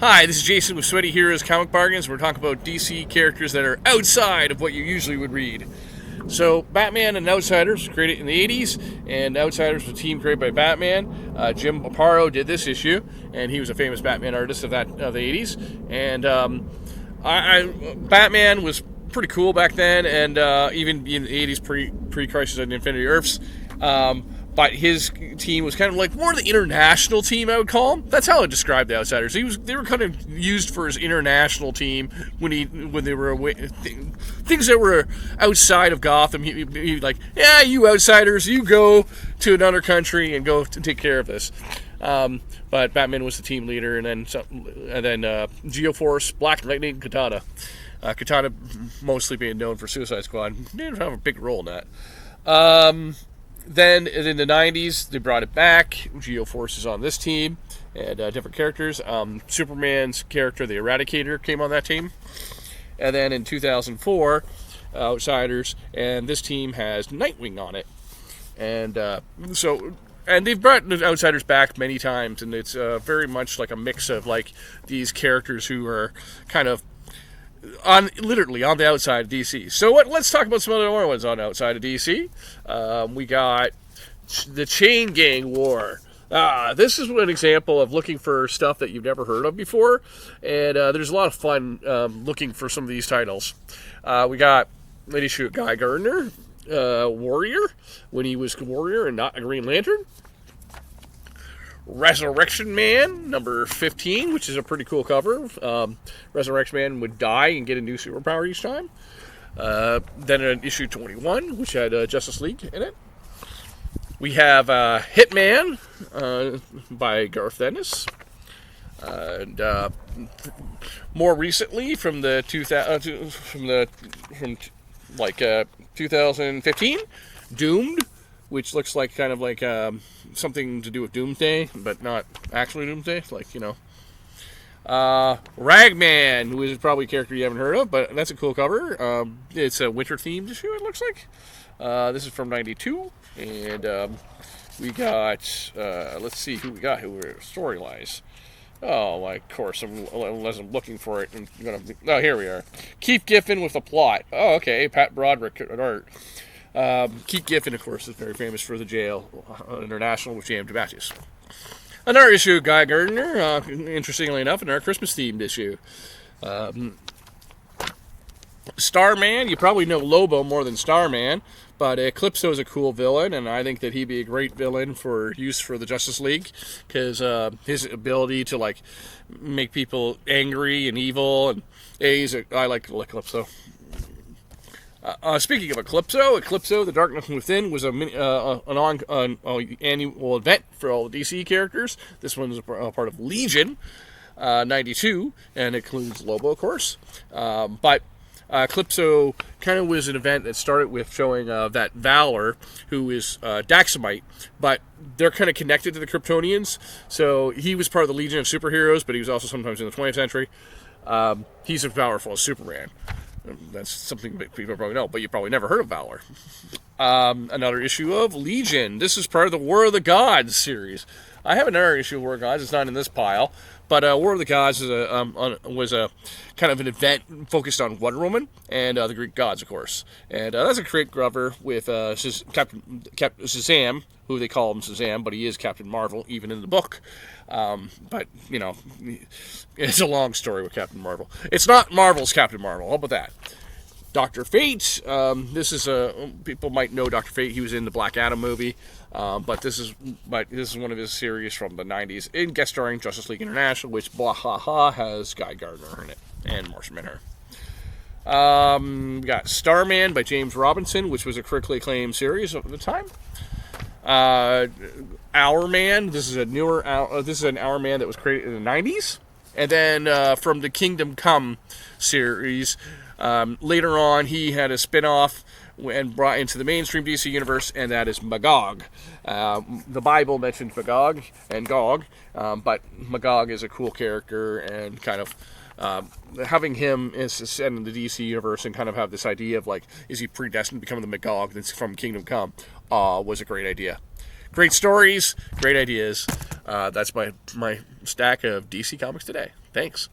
Hi, this is Jason with Sweaty Heroes Comic Bargains. We're talking about DC characters that are outside of what you usually would read. So, Batman and Outsiders was created in the 80s, and Outsiders was a team created by Batman. Jim Aparo did this issue, and he was a famous Batman artist of the 80s. And Batman was pretty cool back then, and even in the 80s, pre-Crisis on Infinity Earths. But his team was kind of like more of the international team, I would call him. That's how I describe the Outsiders. They were kind of used for his international team when they were away, things that were outside of Gotham. He'd like, yeah, you Outsiders, you go to another country and go to take care of this. But Batman was the team leader, and then Geoforce, Black Lightning, Katana. Katana mostly being known for Suicide Squad. He didn't have a big role in that. Then in the 90s, they brought it back. Geoforce is on this team, and different characters. Superman's character, the Eradicator, came on that team. And then in 2004, Outsiders, and this team has Nightwing on it. And and they've brought the Outsiders back many times, and it's very much like a mix of like these characters who are kind of literally on the outside of DC. So let's talk about some other ones on the outside of DC. We got the Chain Gang War. This is an example of looking for stuff that you've never heard of before, and there's a lot of fun looking for some of these titles. We got Lady Shoot Guy Gardner, Warrior, when he was Warrior and not a Green Lantern. Resurrection Man, number 15, which is a pretty cool cover. Resurrection Man would die and get a new superpower each time. Then an issue 21, which had Justice League in it. We have Hitman by Garth Ennis. And more recently, from 2015, Doomed, which looks like kind of like something to do with Doomsday, but not actually Doomsday. Like, Ragman, who is probably a character you haven't heard of, but that's a cool cover. It's a winter-themed issue, it looks like. This is from 92, and we got, let's see who we got, who were storylines. Oh, of course, unless I'm looking for it. Here we are. Keith Giffen with a plot. Oh, okay, Pat Broderick at art. Keith Giffen, of course, is very famous for the Jail International with J.M. DeMatteis. Another issue of Guy Gardner, interestingly enough, another Christmas-themed issue. Starman, you probably know Lobo more than Starman, but Eclipso is a cool villain, and I think that he'd be a great villain for use for the Justice League, because his ability to make people angry and evil, and I like Eclipso. Speaking of Eclipso, The Darkness Within was an annual event for all the DC characters. This one is a part of Legion 92, and it includes Lobo, of course. But Eclipso kind of was an event that started with showing that Valor, who is Daxamite, but they're kind of connected to the Kryptonians. So he was part of the Legion of Superheroes, but he was also sometimes in the 20th century. He's as powerful as Superman. That's something that people probably know, but you probably never heard of Valor. Another issue of Legion. This is part of the War of the Gods series. I have another issue of War of the Gods. It's not in this pile, but War of the Gods was a kind of an event focused on Wonder Woman and the Greek gods, of course. And that's a great cover with Captain Shazam, who they call him Shazam, but he is Captain Marvel, even in the book. But, it's a long story with Captain Marvel. It's not Marvel's Captain Marvel. How about that? Dr. Fate. This is people might know Dr. Fate. He was in the Black Adam movie, but this is one of his series from the 90s, in guest starring Justice League International, which has Guy Gardner in it and Martian Manhunter. We got Starman by James Robinson, which was a critically acclaimed series at the time. Our Man. This is an Our Man that was created in the 90s, and then from the Kingdom Come series. Later on, he had a spin-off and brought into the mainstream DC universe, and that is Magog. The Bible mentions Magog and Gog, but Magog is a cool character, and kind of having him set in the DC universe and kind of have this idea of is he predestined to become the Magog that's from Kingdom Come, was a great idea. Great stories, great ideas. That's my stack of DC Comics today. Thanks.